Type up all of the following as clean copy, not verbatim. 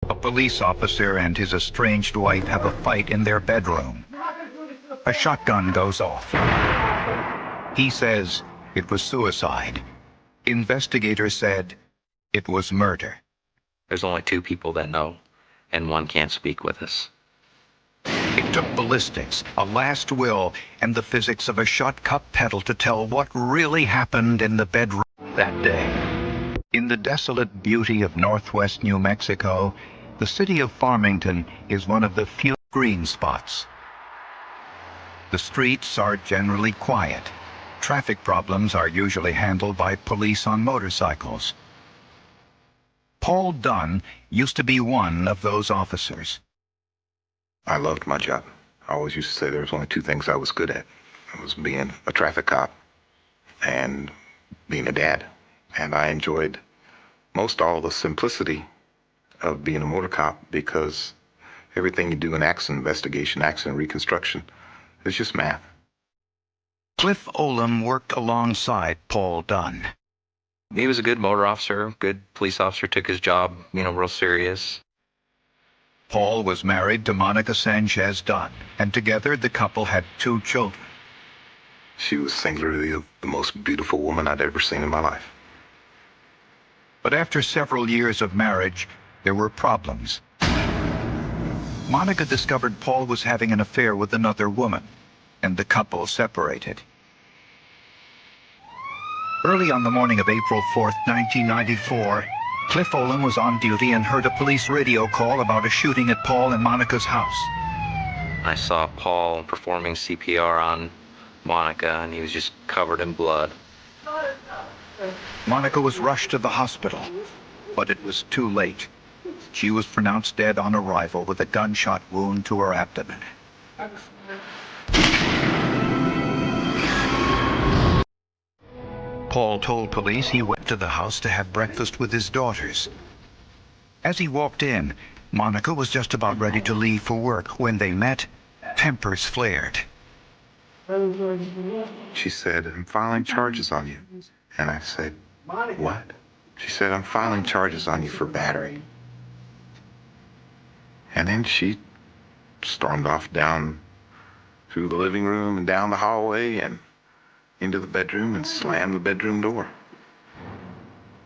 A police officer and his estranged wife have a fight in their bedroom. A shotgun goes off. He says it was suicide. Investigators said it was murder. There's only two people that know, and one can't speak with us. It took ballistics, a last will, and the physics of a shot cup pedal to tell what really happened in the bedroom that day. In the desolate beauty of northwest New Mexico, the city of Farmington is one of the few green spots. The streets are generally quiet. Traffic problems are usually handled by police on motorcycles. Paul Dunn used to be one of those officers. I loved my job. I always used to say there was only two things I was good at. It was being a traffic cop and being a dad. And I enjoyed most all the simplicity of being a motor cop because everything you do in accident investigation, accident reconstruction, is just math. Cliff Olam worked alongside Paul Dunn. He was a good motor officer, good police officer, took his job, real serious. Paul was married to Monica Sanchez Dunn, and together the couple had 2 children. She was singularly the most beautiful woman I'd ever seen in my life. But after several years of marriage, there were problems. Monica discovered Paul was having an affair with another woman, and the couple separated. Early on the morning of April 4th, 1994, Cliff Olam was on duty and heard a police radio call about a shooting at Paul and Monica's house. I saw Paul performing CPR on Monica, and he was just covered in blood. Monica was rushed to the hospital, but it was too late. She was pronounced dead on arrival with a gunshot wound to her abdomen. Paul told police he went to the house to have breakfast with his daughters. As he walked in, Monica was just about ready to leave for work. When they met, tempers flared. She said, "I'm filing charges on you." And I said, "What?" She said, "I'm filing charges on you for battery." And then she stormed off down through the living room and down the hallway and into the bedroom and slammed the bedroom door.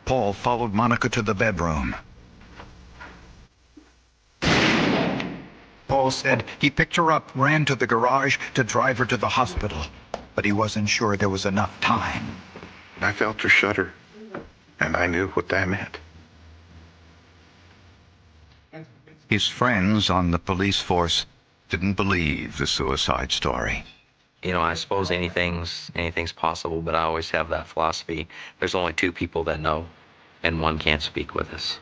Paul followed Monica to the bedroom. Paul said he picked her up, ran to the garage to drive her to the hospital, but he wasn't sure there was enough time. I felt her shudder, and I knew what that meant. His friends on the police force didn't believe the suicide story. I suppose anything's possible, but I always have that philosophy. There's only two people that know, and one can't speak with us.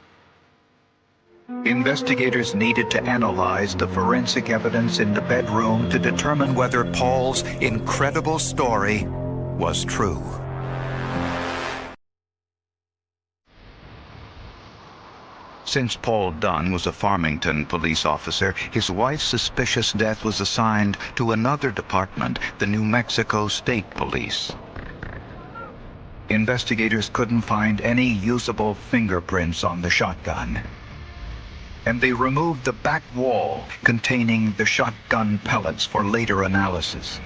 Investigators needed to analyze the forensic evidence in the bedroom to determine whether Paul's incredible story was true. Since Paul Dunn was a Farmington police officer, his wife's suspicious death was assigned to another department, the New Mexico State Police. Investigators couldn't find any usable fingerprints on the shotgun, and they removed the back wall containing the shotgun pellets for later analysis.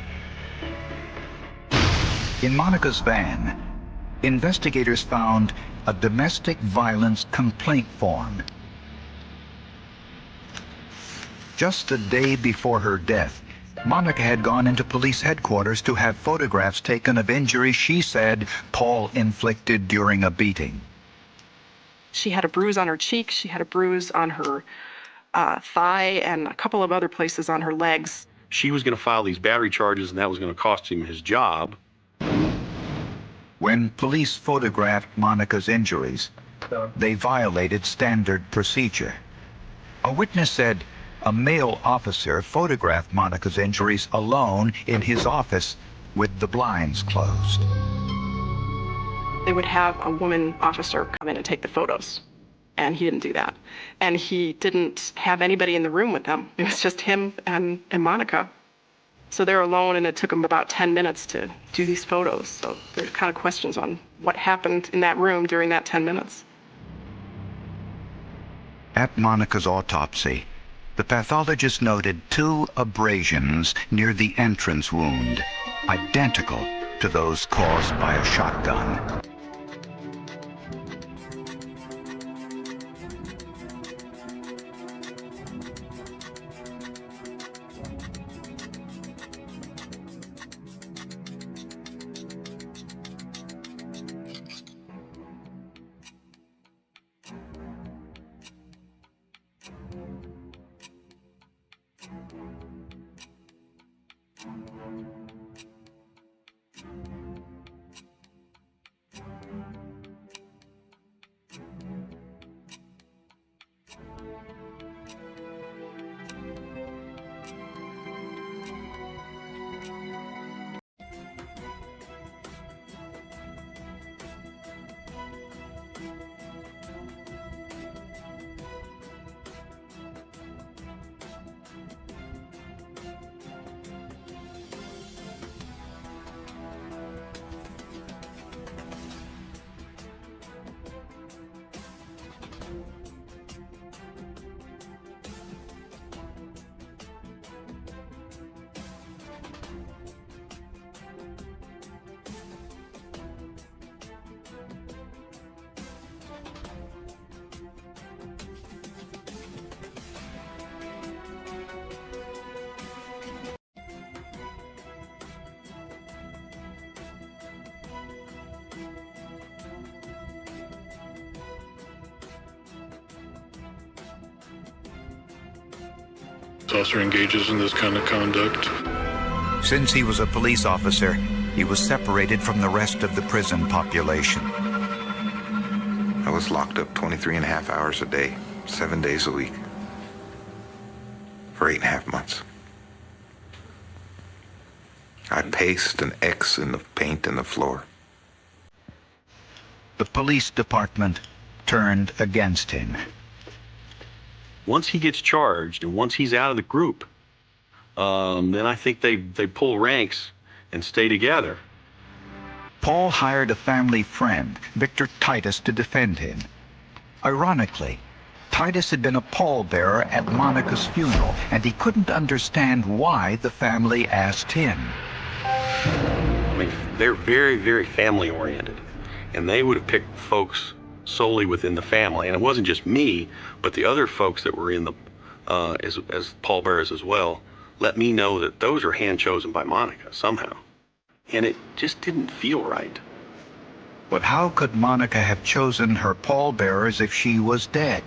In Monica's van, investigators found a domestic violence complaint form. Just a day before her death, Monica had gone into police headquarters to have photographs taken of injuries she said Paul inflicted during a beating. She had a bruise on her cheek, she had a bruise on her thigh, and a couple of other places on her legs. She was going to file these battery charges, and that was going to cost him his job. When police photographed Monica's injuries, they violated standard procedure. A witness said a male officer photographed Monica's injuries alone in his office with the blinds closed. They would have a woman officer come in and take the photos, and he didn't do that. And he didn't have anybody in the room with them. It was just him and Monica. So they're alone, and it took them about 10 minutes to do these photos. So there's kind of questions on what happened in that room during that 10 minutes. At Monica's autopsy, the pathologist noted 2 abrasions near the entrance wound, identical to those caused by a shotgun. Officer engages in this kind of conduct. Since he was a police officer, he was separated from the rest of the prison population. I was locked up 23 and a half hours a day, 7 days a week, for 8.5 months. I paced an X in the paint in the floor. The police department turned against him. Once he gets charged and once he's out of the group, then I think they pull ranks and stay together. Paul hired a family friend, Victor Titus, to defend him. Ironically, Titus had been a pallbearer at Monica's funeral, and he couldn't understand why the family asked him. I mean, they're very, very family-oriented, and they would have picked folks solely within the family. And it wasn't just me, but the other folks that were in the, as pallbearers as well, let me know that those are hand-chosen by Monica somehow. And it just didn't feel right. But how could Monica have chosen her pallbearers if she was dead?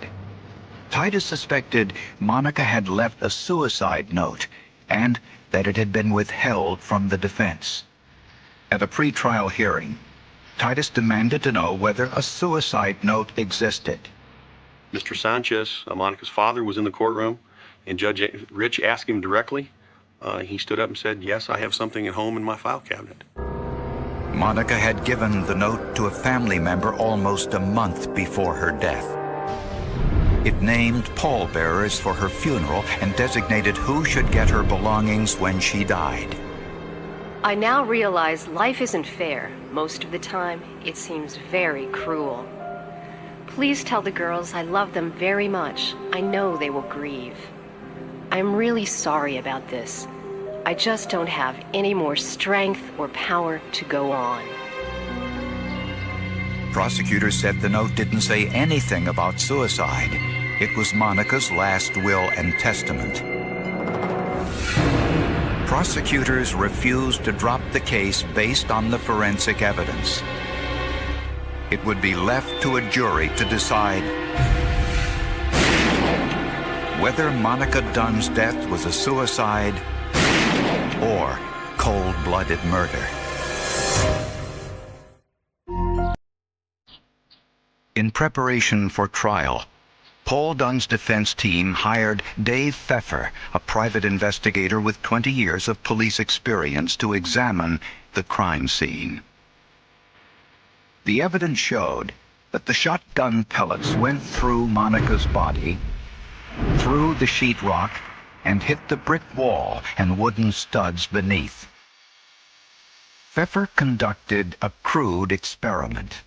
Titus suspected Monica had left a suicide note and that it had been withheld from the defense. At a pre-trial hearing, Titus demanded to know whether a suicide note existed. Mr. Sanchez, Monica's father, was in the courtroom, and Judge Rich asked him directly. He stood up and said, "Yes, I have something at home in my file cabinet." Monica had given the note to a family member almost a month before her death. It named pallbearers for her funeral and designated who should get her belongings when she died. I now realize life isn't fair. Most of the time, it seems very cruel. Please tell the girls I love them very much. I know they will grieve. I'm really sorry about this. I just don't have any more strength or power to go on. Prosecutors said the note didn't say anything about suicide. It was Monica's last will and testament. Prosecutors refused to drop the case based on the forensic evidence. It would be left to a jury to decide whether Monica Dunn's death was a suicide or cold-blooded murder. In preparation for trial, Paul Dunn's defense team hired Dave Pfeffer, a private investigator with 20 years of police experience, to examine the crime scene. The evidence showed that the shotgun pellets went through Monica's body, through the sheetrock, and hit the brick wall and wooden studs beneath. Pfeffer conducted a crude experiment.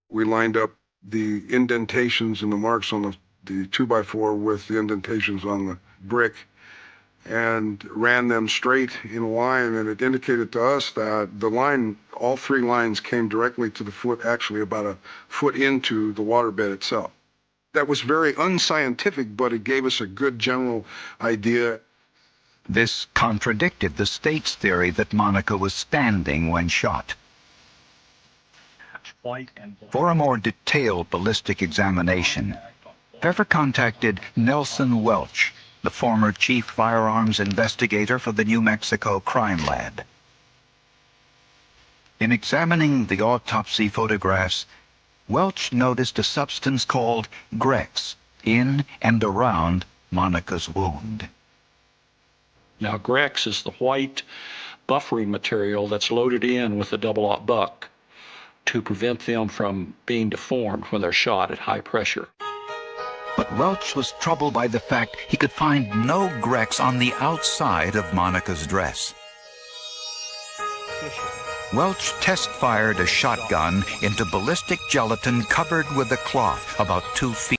We lined up the indentations and the marks on the the 2x4 with the indentations on the brick and ran them straight in a line, and it indicated to us that the line, all three lines came directly to the foot, actually about a foot into the waterbed itself. That was very unscientific, but it gave us a good general idea. This contradicted the state's theory that Monica was standing when shot. For a more detailed ballistic examination, Pfeffer contacted Nelson Welch, the former chief firearms investigator for the New Mexico Crime Lab. In examining the autopsy photographs, Welch noticed a substance called Grex in and around Monica's wound. Now, Grex is the white buffering material that's loaded in with the double-aught buck to prevent them from being deformed when they're shot at high pressure. But Welch was troubled by the fact he could find no Grex on the outside of Monica's dress. Welch test-fired a shotgun into ballistic gelatin covered with a cloth about 2 feet.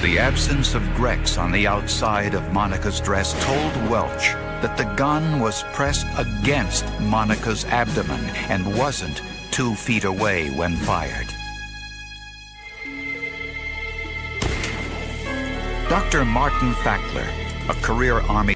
The absence of Grex on the outside of Monica's dress told Welch that the gun was pressed against Monica's abdomen and wasn't 2 feet away when fired. Dr. Martin Fackler, a career Army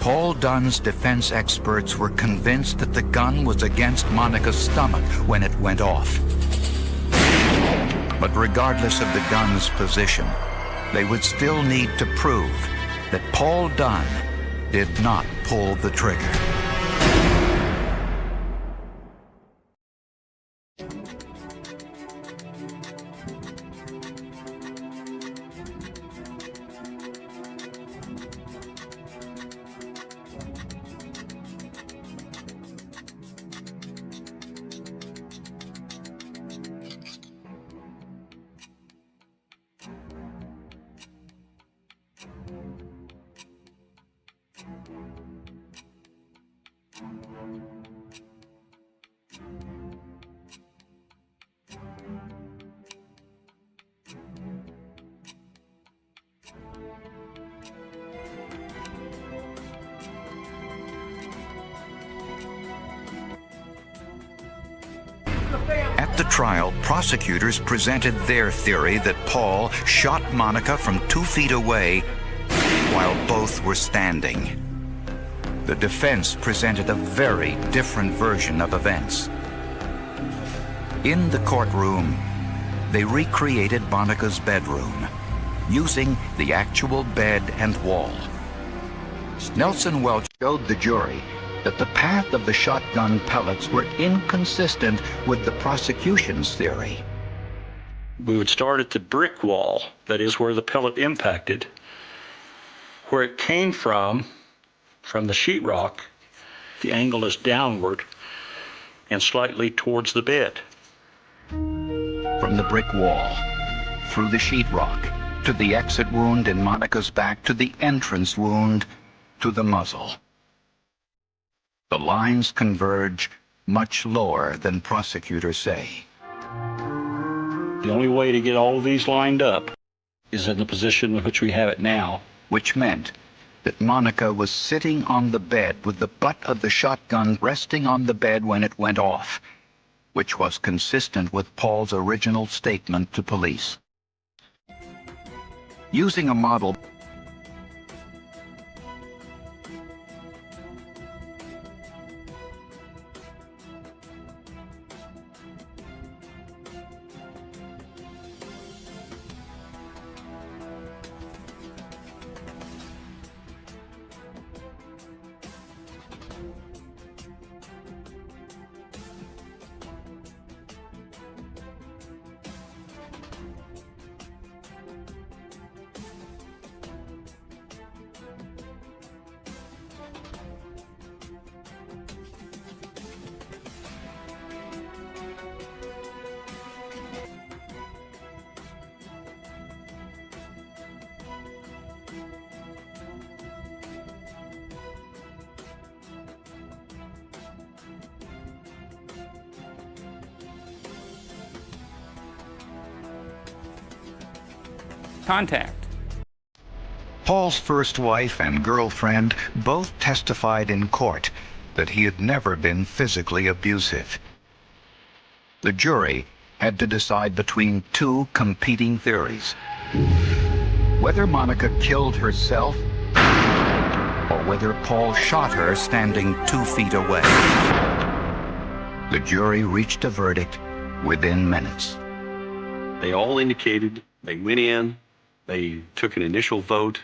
Paul Dunn's defense experts were convinced that the gun was against Monica's stomach when it went off. But regardless of the gun's position, they would still need to prove that Paul Dunn did not pull the trigger. At the trial, prosecutors presented their theory that Paul shot Monica from 2 feet away while both were standing. The defense presented a very different version of events. In the courtroom, they recreated Monica's bedroom, using the actual bed and wall. Nelson Welch showed the jury that the path of the shotgun pellets were inconsistent with the prosecution's theory. We would start at the brick wall, that is where the pellet impacted. Where it came from the sheetrock, the angle is downward and slightly towards the bed. From the brick wall, through the sheetrock, to the exit wound in Monica's back, to the entrance wound, to the muzzle. The lines converge much lower than prosecutors say. The only way to get all of these lined up is in the position in which we have it now. Which meant that Monica was sitting on the bed with the butt of the shotgun resting on the bed when it went off, which was consistent with Paul's original statement to police. Using a model contact. Paul's first wife and girlfriend both testified in court that he had never been physically abusive. The jury had to decide between two competing theories: whether Monica killed herself or whether Paul shot her standing 2 feet away. The jury reached a verdict within minutes. They all indicated, they went in, they took an initial vote,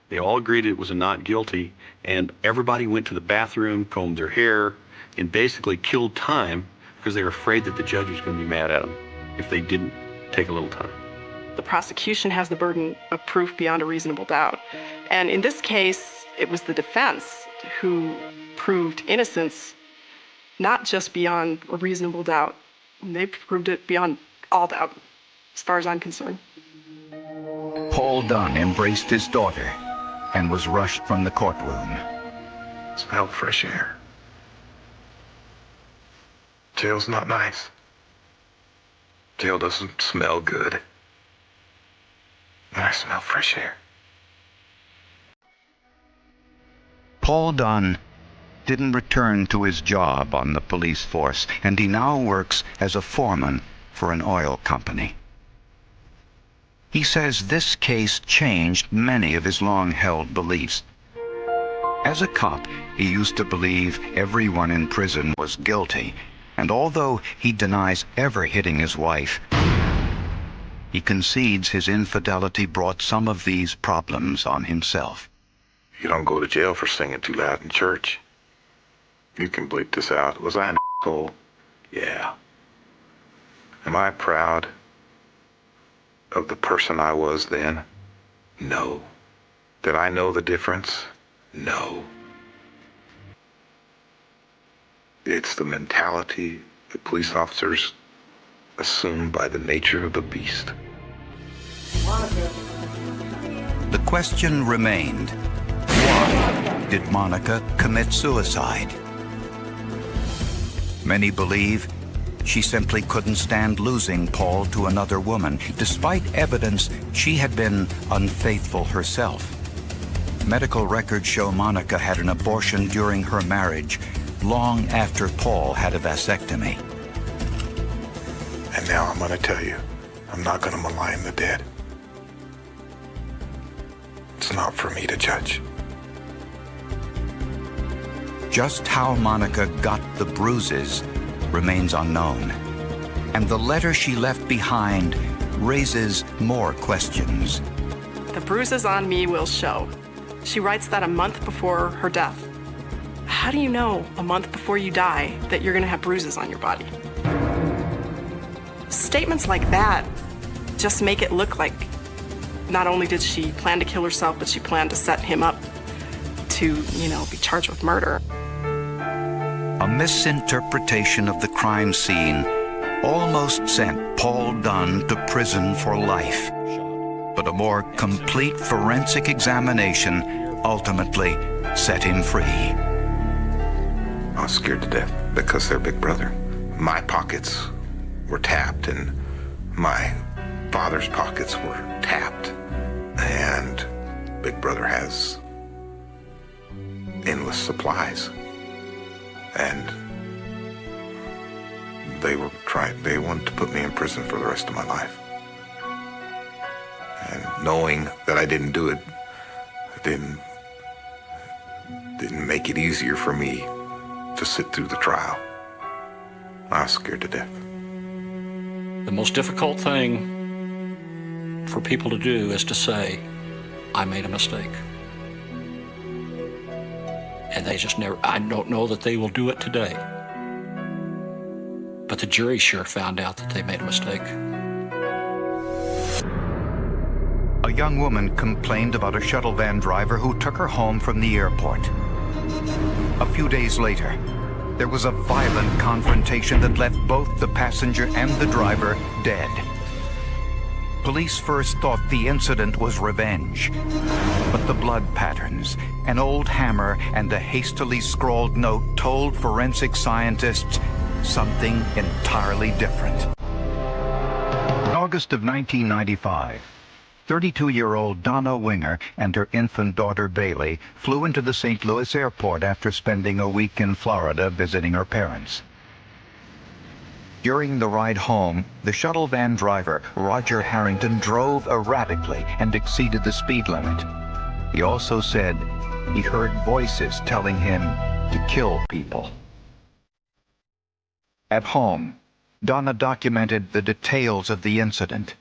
they all agreed it was a not guilty, and everybody went to the bathroom, combed their hair, and basically killed time because they were afraid that the judge was going to be mad at them if they didn't take a little time. The prosecution has the burden of proof beyond a reasonable doubt. And in this case, it was the defense who proved innocence, not just beyond a reasonable doubt. They proved it beyond all doubt, as far as I'm concerned. Paul Dunn embraced his daughter and was rushed from the courtroom. Smell fresh air. Jail's not nice. Jail doesn't smell good. And I smell fresh air. Paul Dunn didn't return to his job on the police force, and he now works as a foreman for an oil company. He says this case changed many of his long-held beliefs. As a cop, he used to believe everyone in prison was guilty, and although he denies ever hitting his wife, he concedes his infidelity brought some of these problems on himself. You don't go to jail for singing too loud in church. You can bleep this out. Was I an asshole? Yeah. Am I proud of the person I was then? No. Did I know the difference? No. It's the mentality that police officers assume by the nature of the beast. The question remained, why did Monica commit suicide? Many believe she simply couldn't stand losing Paul to another woman, despite evidence she had been unfaithful herself. Medical records show Monica had an abortion during her marriage, long after Paul had a vasectomy. And now I'm going to tell you, I'm not going to malign the dead. It's not for me to judge. Just how Monica got the bruises remains unknown, and the letter she left behind raises more questions. The bruises on me will show. She writes that a month before her death. How do you know a month before you die that you're going to have bruises on your body? Statements like that just make it look like not only did she plan to kill herself, but she planned to set him up to, be charged with murder. A misinterpretation of the crime scene almost sent Paul Dunn to prison for life. But a more complete forensic examination ultimately set him free. I was scared to death because they're Big Brother. My pockets were tapped and my father's pockets were tapped. And Big Brother has endless supplies. And they wanted to put me in prison for the rest of my life. And knowing that I didn't do it, didn't make it easier for me to sit through the trial. I was scared to death. The most difficult thing for people to do is to say, I made a mistake. And they just never, I don't know that they will do it today. But the jury sure found out that they made a mistake. A young woman complained about a shuttle van driver who took her home from the airport. A few days later, there was a violent confrontation that left both the passenger and the driver dead. Police first thought the incident was revenge, but the blood patterns, an old hammer, and a hastily scrawled note told forensic scientists something entirely different. In August of 1995, 32-year-old Donna Winger and her infant daughter Bailey flew into the St. Louis airport after spending a week in Florida visiting her parents. During the ride home, the shuttle van driver, Roger Harrington, drove erratically and exceeded the speed limit. He also said he heard voices telling him to kill people. At home, Donna documented the details of the incident.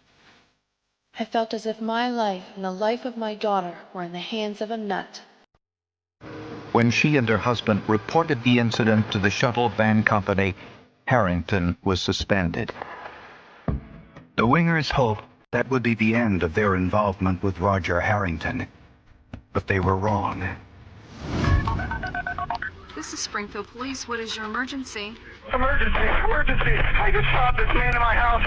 I felt as if my life and the life of my daughter were in the hands of a nut. When she and her husband reported the incident to the shuttle van company, Harrington was suspended. The Wingers hoped that would be the end of their involvement with Roger Harrington, but they were wrong. This is Springfield Police. What is your emergency? Emergency! I just shot this man in my house.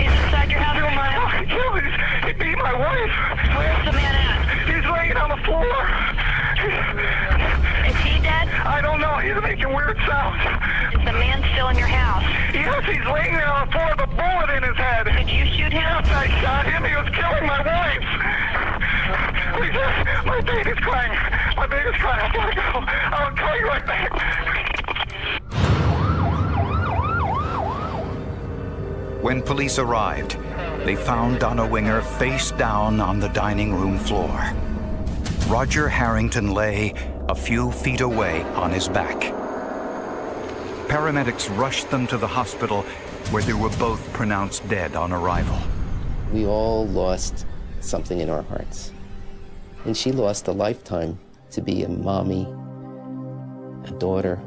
He's inside your house right now. He killed me. He beat my wife. Where's the man at? He's laying on the floor. Is he dead? I don't know. He's making weird sounds. Is the man still in your house? Yes, he's laying there on the floor with a bullet in his head. Did you shoot him? Yes, I shot him. He was killing my wife. Please, my baby's crying. My baby's crying. I gotta go. I'll call you right back. When police arrived, they found Donna Winger face down on the dining room floor. Roger Harrington lay a few feet away on his back. Paramedics rushed them to the hospital, where they were both pronounced dead on arrival. We all lost something in our hearts. And she lost a lifetime to be a mommy, a daughter,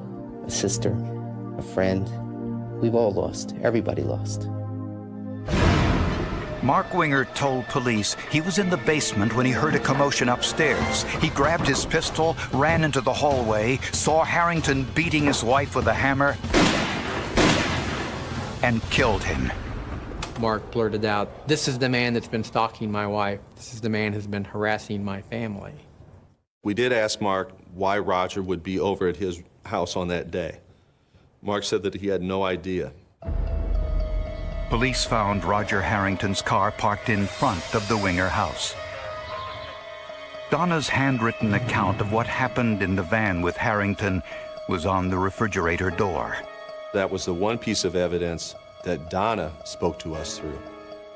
a sister, a friend. We've all lost. Everybody lost. Mark Winger told police he was in the basement when he heard a commotion upstairs. He grabbed his pistol, ran into the hallway, saw Harrington beating his wife with a hammer, and killed him. Mark blurted out, "This is the man that's been stalking my wife. This is the man who's been harassing my family." We did ask Mark why Roger would be over at his house on that day. Mark said that he had no idea. Police found Roger Harrington's car parked in front of the Winger house. Donna's handwritten account of what happened in the van with Harrington was on the refrigerator door. That was the one piece of evidence that Donna spoke to us through.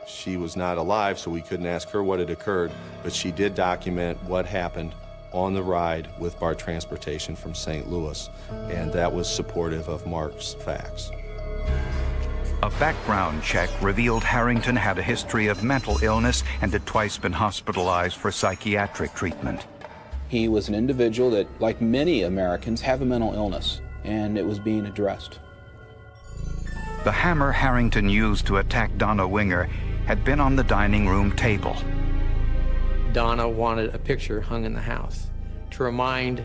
She was not alive, so we couldn't ask her what had occurred, but she did document what happened on the ride with BART Transportation from St. Louis, and that was supportive of Mark's facts. A background check revealed Harrington had a history of mental illness and had twice been hospitalized for psychiatric treatment. He was an individual that, like many Americans, have a mental illness, and it was being addressed. The hammer Harrington used to attack Donna Winger had been on the dining room table. Donna wanted a picture hung in the house. To remind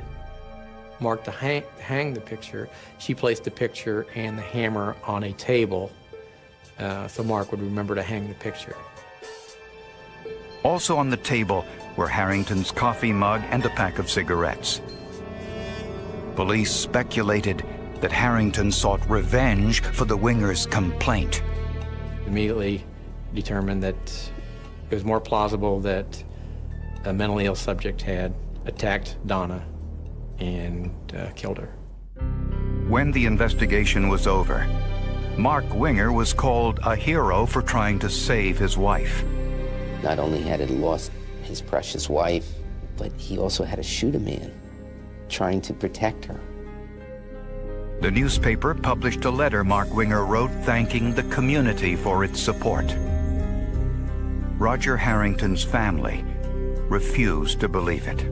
Mark to hang the picture, she placed the picture and the hammer on a table so Mark would remember to hang the picture. Also on the table were Harrington's coffee mug and a pack of cigarettes. Police speculated that Harrington sought revenge for the Wingers' complaint. Immediately determined that it was more plausible that a mentally ill subject had attacked Donna and killed her. When the investigation was over, Mark Winger was called a hero for trying to save his wife. Not only had he lost his precious wife, but he also had to shoot a man trying to protect her. The newspaper published a letter Mark Winger wrote thanking the community for its support. Roger Harrington's family refused to believe it.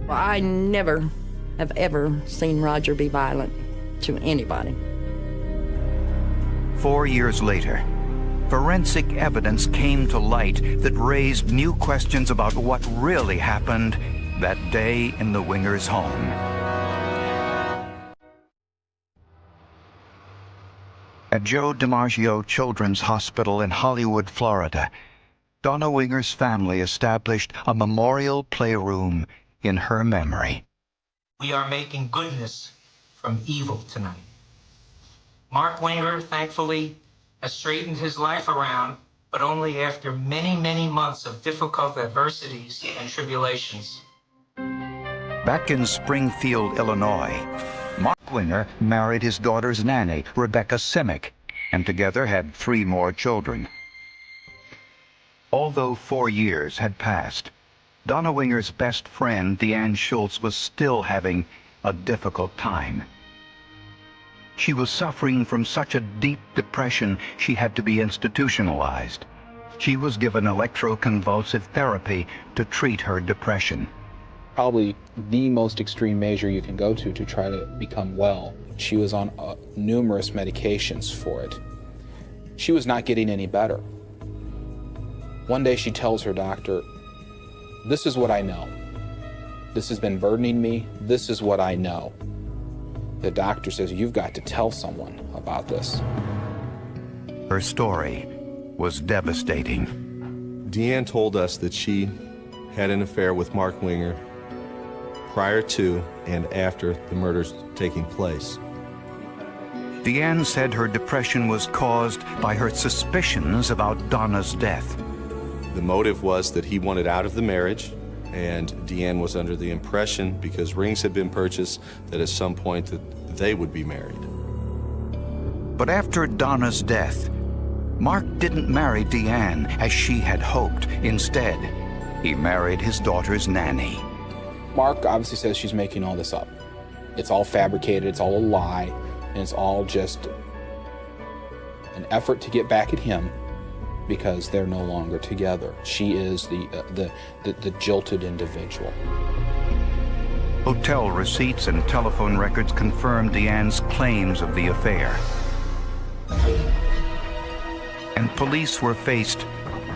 Well, I never have ever seen Roger be violent to anybody. 4 years later, forensic evidence came to light that raised new questions about what really happened that day in the Wingers' home. At Joe DiMaggio Children's Hospital in Hollywood, Florida, Donna Winger's family established a memorial playroom in her memory. We are making goodness from evil tonight. Mark Winger, thankfully, has straightened his life around, but only after many, many months of difficult adversities and tribulations. Back in Springfield, Illinois, Mark Winger married his daughter's nanny, Rebecca Simic, and together had 3 more children. Although 4 years had passed, Donna Winger's best friend, Deanne Schultz, was still having a difficult time. She was suffering from such a deep depression she had to be institutionalized. She was given electroconvulsive therapy to treat her depression. Probably the most extreme measure you can go to try to become well. She was on numerous medications for it. She was not getting any better. One day she tells her doctor, "This is what I know. This has been burdening me. This is what I know." The doctor says, "You've got to tell someone about this." Her story was devastating. Deanne told us that she had an affair with Mark Winger prior to and after the murders taking place. Deanne said her depression was caused by her suspicions about Donna's death. The motive was that he wanted out of the marriage, and Deanne was under the impression, because rings had been purchased, that at some point that they would be married. But after Donna's death, Mark didn't marry Deanne as she had hoped. Instead, he married his daughter's nanny. Mark obviously says she's making all this up. It's all fabricated, it's all a lie, and it's all just an effort to get back at him because they're no longer together. She is the jilted individual. Hotel receipts and telephone records confirmed Deanne's claims of the affair. And police were faced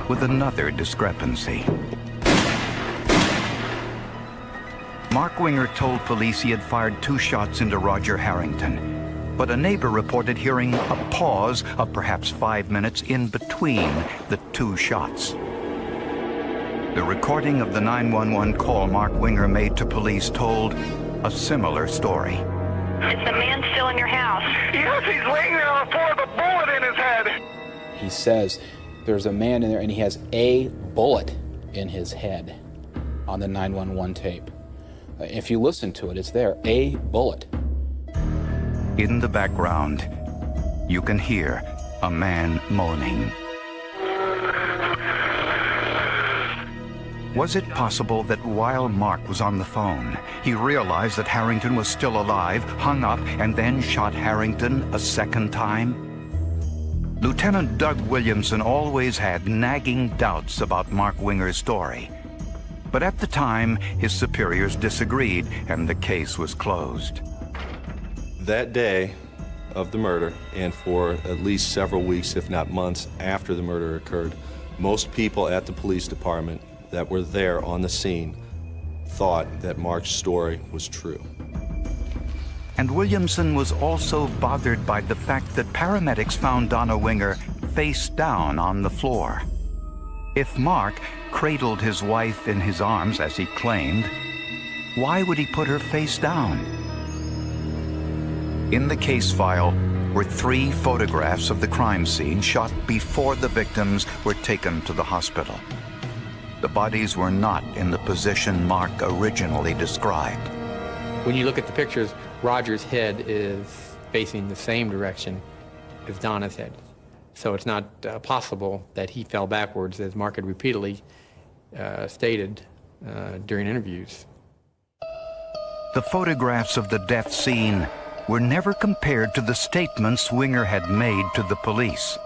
with another discrepancy. Mark Winger told police he had fired 2 shots into Roger Harrington, but a neighbor reported hearing a pause of perhaps 5 minutes in between the 2 shots. The recording of the 911 call Mark Winger made to police told a similar story. Is the man still in your house? Yes, he's laying there on the floor with a bullet in his head. He says there's a man in there and he has a bullet in his head on the 911 tape. If you listen to it, it's there, a bullet. In the background, you can hear a man moaning. Was it possible that while Mark was on the phone, he realized that Harrington was still alive, hung up, and then shot Harrington a second time? Lieutenant Doug Williamson always had nagging doubts about Mark Winger's story. But at the time, his superiors disagreed, and the case was closed. That day of the murder, and for at least several weeks, if not months, after the murder occurred, most people at the police department that were there on the scene thought that Mark's story was true. And Williamson was also bothered by the fact that paramedics found Donna Winger face down on the floor. If Mark cradled his wife in his arms, as he claimed, why would he put her face down? In the case file were 3 photographs of the crime scene shot before the victims were taken to the hospital. The bodies were not in the position Mark originally described. When you look at the pictures, Roger's head is facing the same direction as Donna's head. So it's not possible that he fell backwards, as Mark had repeatedly stated during interviews. The photographs of the death scene were never compared to the statements Winger had made to the police.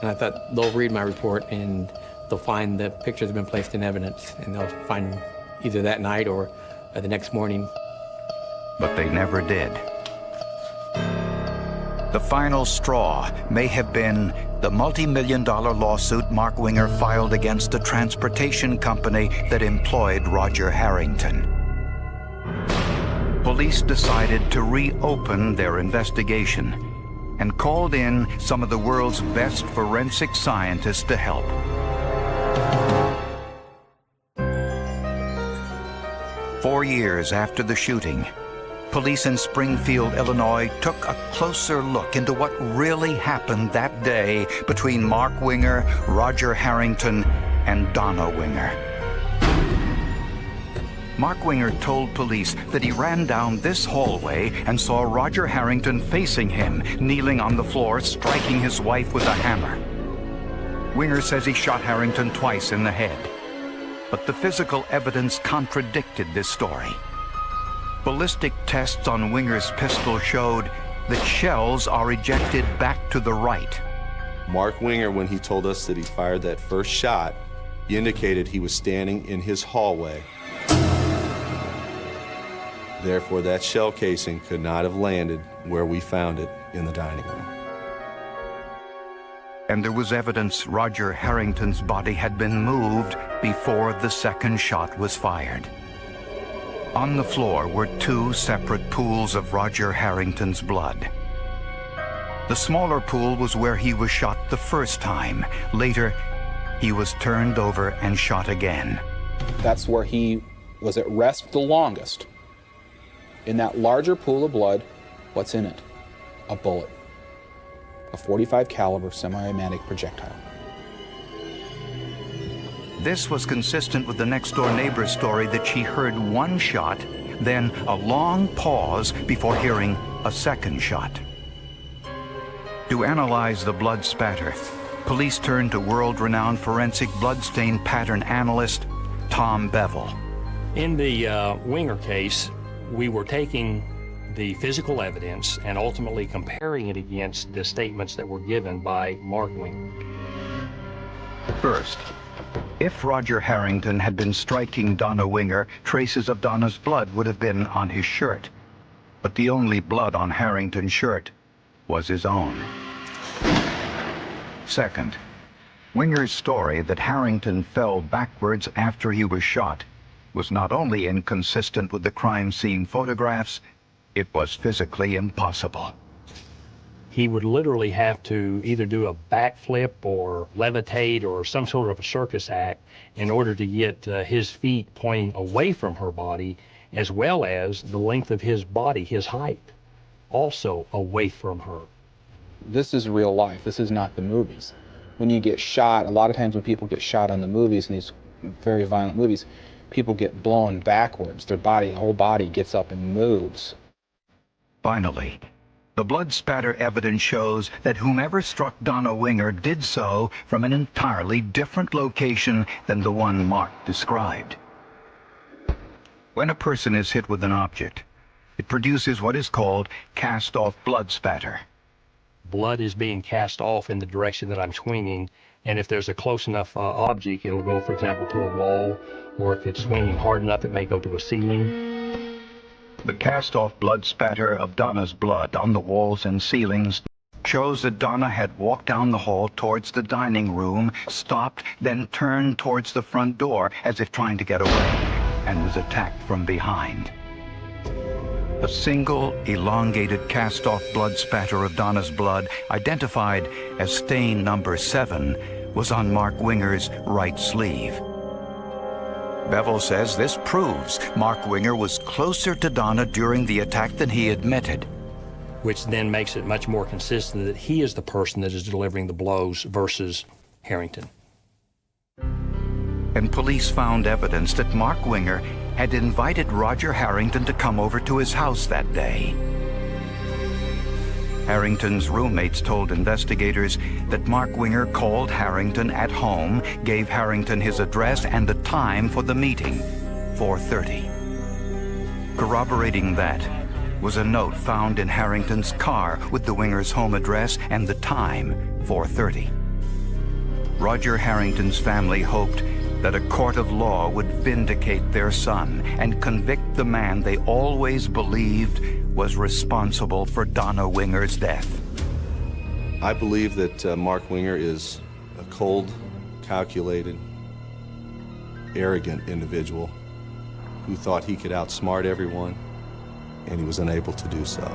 And I thought they'll read my report and they'll find the pictures have been placed in evidence, and they'll find either that night or the next morning. But they never did. The final straw may have been the multi-million-dollar lawsuit Mark Winger filed against the transportation company that employed Roger Harrington. Police decided to reopen their investigation and called in some of the world's best forensic scientists to help. Four years after the shooting, police in Springfield, Illinois, took a closer look into what really happened that day between Mark Winger, Roger Harrington, and Donna Winger. Mark Winger told police that he ran down this hallway and saw Roger Harrington facing him, kneeling on the floor, striking his wife with a hammer. Winger says he shot Harrington twice in the head, but the physical evidence contradicted this story. Ballistic tests on Winger's pistol showed that shells are ejected back to the right. Mark Winger, when he told us that he fired that first shot, he indicated he was standing in his hallway. Therefore, that shell casing could not have landed where we found it in the dining room. And there was evidence Roger Harrington's body had been moved before the second shot was fired. On the floor were 2 separate pools of Roger Harrington's blood. The smaller pool was where he was shot the first time. Later, he was turned over and shot again. That's where he was at rest the longest. In that larger pool of blood, what's in it? A bullet. A .45 caliber semi-automatic projectile. This was consistent with the next-door neighbor's story that she heard one shot, then a long pause before hearing a second shot. To analyze the blood spatter, police turned to world-renowned forensic bloodstain pattern analyst Tom Bevel. In the Winger case, we were taking the physical evidence and ultimately comparing it against the statements that were given by Mark Winger. First, if Roger Harrington had been striking Donna Winger, traces of Donna's blood would have been on his shirt. But the only blood on Harrington's shirt was his own. Second, Winger's story that Harrington fell backwards after he was shot was not only inconsistent with the crime scene photographs, it was physically impossible. He would literally have to either do a backflip or levitate or some sort of a circus act in order to get his feet pointing away from her body, as well as the length of his body, his height, also away from her. This is real life. This is not the movies. When you get shot, a lot of times when people get shot in the movies, in these very violent movies, people get blown backwards. Their whole body gets up and moves. Finally, the blood spatter evidence shows that whomever struck Donna Winger did so from an entirely different location than the one Mark described. When a person is hit with an object, it produces what is called cast-off blood spatter. Blood is being cast off in the direction that I'm swinging, and if there's a close enough object, it'll go, for example, to a wall, or if it's swinging hard enough, it may go to a ceiling. The cast-off blood spatter of Donna's blood on the walls and ceilings shows that Donna had walked down the hall towards the dining room, stopped, then turned towards the front door as if trying to get away, and was attacked from behind. A single, elongated, cast-off blood spatter of Donna's blood, identified as stain number 7, was on Mark Winger's right sleeve. Bevel says this proves Mark Winger was closer to Donna during the attack than he admitted. Which then makes it much more consistent that he is the person that is delivering the blows versus Harrington. And police found evidence that Mark Winger had invited Roger Harrington to come over to his house that day. Harrington's roommates told investigators that Mark Winger called Harrington at home, gave Harrington his address and the time for the meeting, 4:30. Corroborating that was a note found in Harrington's car with the Wingers' home address and the time, 4:30. Roger Harrington's family hoped that a court of law would vindicate their son and convict the man they always believed was responsible for Donna Winger's death. I believe that Mark Winger is a cold, calculated, arrogant individual who thought he could outsmart everyone, and he was unable to do so.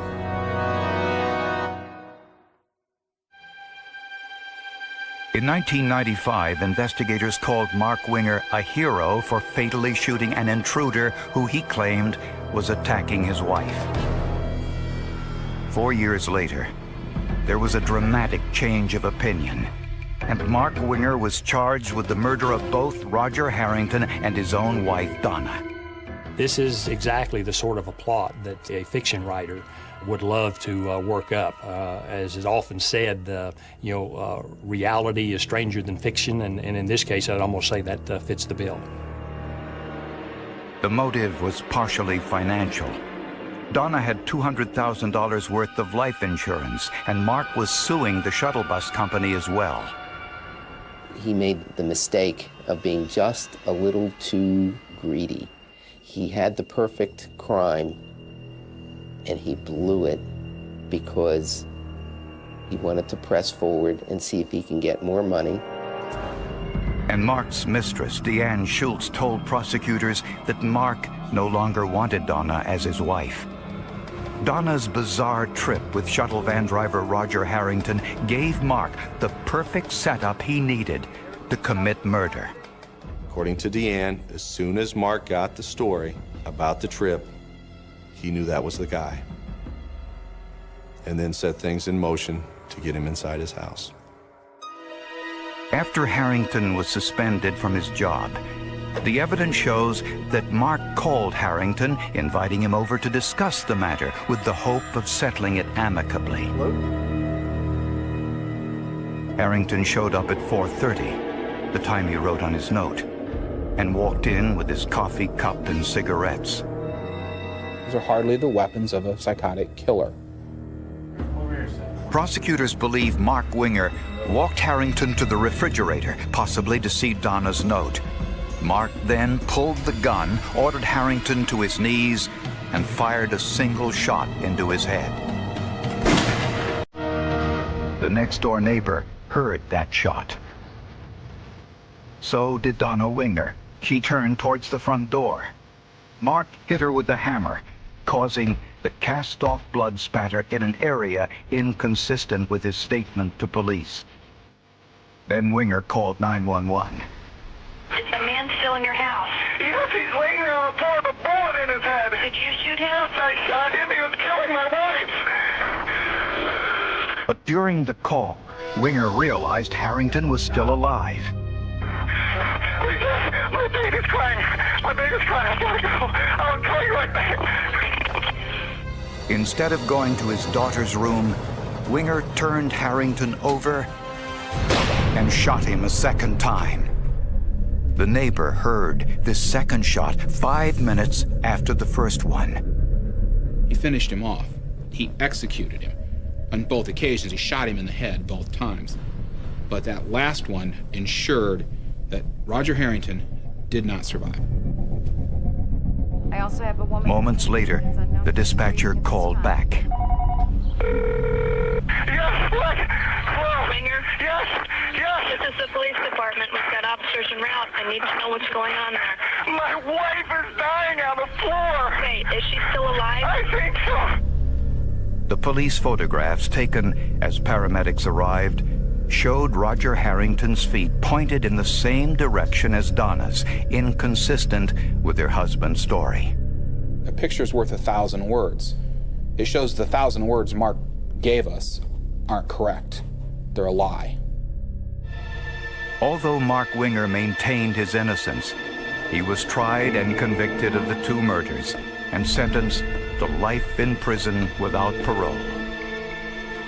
In 1995, investigators called Mark Winger a hero for fatally shooting an intruder who he claimed was attacking his wife. 4 years later, there was a dramatic change of opinion, and Mark Winger was charged with the murder of both Roger Harrington and his own wife, Donna. This is exactly the sort of a plot that a fiction writer would love to work up. As is often said, reality is stranger than fiction, and in this case, I'd almost say that fits the bill. The motive was partially financial. Donna had $200,000 worth of life insurance, and Mark was suing the shuttle bus company as well. He made the mistake of being just a little too greedy. He had the perfect crime, and he blew it because he wanted to press forward and see if he can get more money. And Mark's mistress, Deanne Schultz, told prosecutors that Mark no longer wanted Donna as his wife. Donna's bizarre trip with shuttle van driver Roger Harrington gave Mark the perfect setup he needed to commit murder. According to Deanne, as soon as Mark got the story about the trip, he knew that was the guy, and then set things in motion to get him inside his house. After Harrington was suspended from his job, the evidence shows that Mark called Harrington, inviting him over to discuss the matter with the hope of settling it amicably. Harrington showed up at 4:30, the time he wrote on his note, and walked in with his coffee cup and cigarettes. Those are hardly the weapons of a psychotic killer. Prosecutors believe Mark Winger walked Harrington to the refrigerator, possibly to see Donna's note. Mark then pulled the gun, ordered Harrington to his knees, and fired a single shot into his head. The next-door neighbor heard that shot. So did Donna Winger. She turned towards the front door. Mark hit her with the hammer, causing the cast-off blood spatter in an area inconsistent with his statement to police. Then Winger called 911. Is the man still in your house? Yes, he's laying there on the floor with a bullet in his head. Did you shoot him? I shot him. He was killing my wife. But during the call, Winger realized Harrington was still alive. My baby's crying. My baby's crying. I gotta go. I'll call you right back. Instead of going to his daughter's room, Winger turned Harrington over and shot him a second time. The neighbor heard this second shot 5 minutes after the first one. He finished him off. He executed him. On both occasions, he shot him in the head both times. But that last one ensured that Roger Harrington did not survive. I also have a woman. Moments later, the dispatcher called back. Yes, what? Hello? Winger? Yes, yes. This is the police department. We've got officers en route. I need to know what's going on there. My wife is dying on the floor. Wait, is she still alive? I think so. The police photographs taken as paramedics arrived showed Roger Harrington's feet pointed in the same direction as Donna's, inconsistent with her husband's story. A picture's worth 1,000 words. It shows the 1,000 words Mark gave us aren't correct. They're a lie. Although Mark Winger maintained his innocence, he was tried and convicted of the 2 murders and sentenced to life in prison without parole.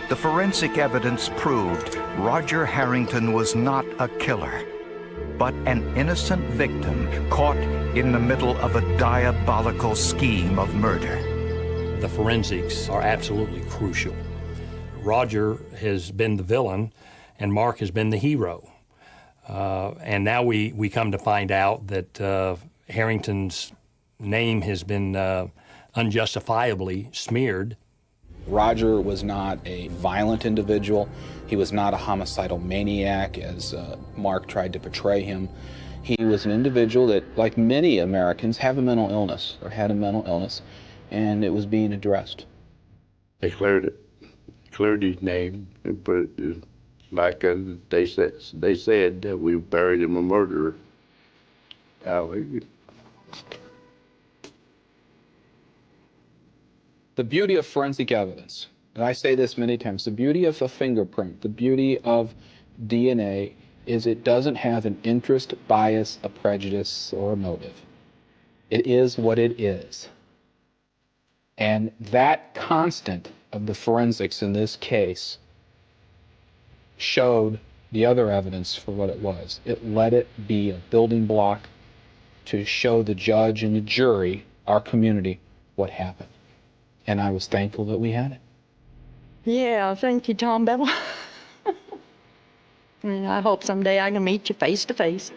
The forensic evidence proved Roger Harrington was not a killer, but an innocent victim caught in the middle of a diabolical scheme of murder. The forensics are absolutely crucial. Roger has been the villain, and Mark has been the hero. And now we come to find out that Harrington's name has been unjustifiably smeared. Roger was not a violent individual. He was not a homicidal maniac, as Mark tried to portray him. He was an individual that, like many Americans, have a mental illness, or had a mental illness, and it was being addressed. They cleared his name, but like they said that we buried him a murderer. The beauty of forensic evidence, and I say this many times, the beauty of a fingerprint, the beauty of DNA is it doesn't have an interest, bias, a prejudice, or a motive. It is what it is. And that constant of the forensics in this case showed the other evidence for what it was. It let it be a building block to show the judge and the jury, our community, what happened. And I was thankful that we had it. Yeah, thank you, Tom Bell. And I hope someday I can meet you face to face.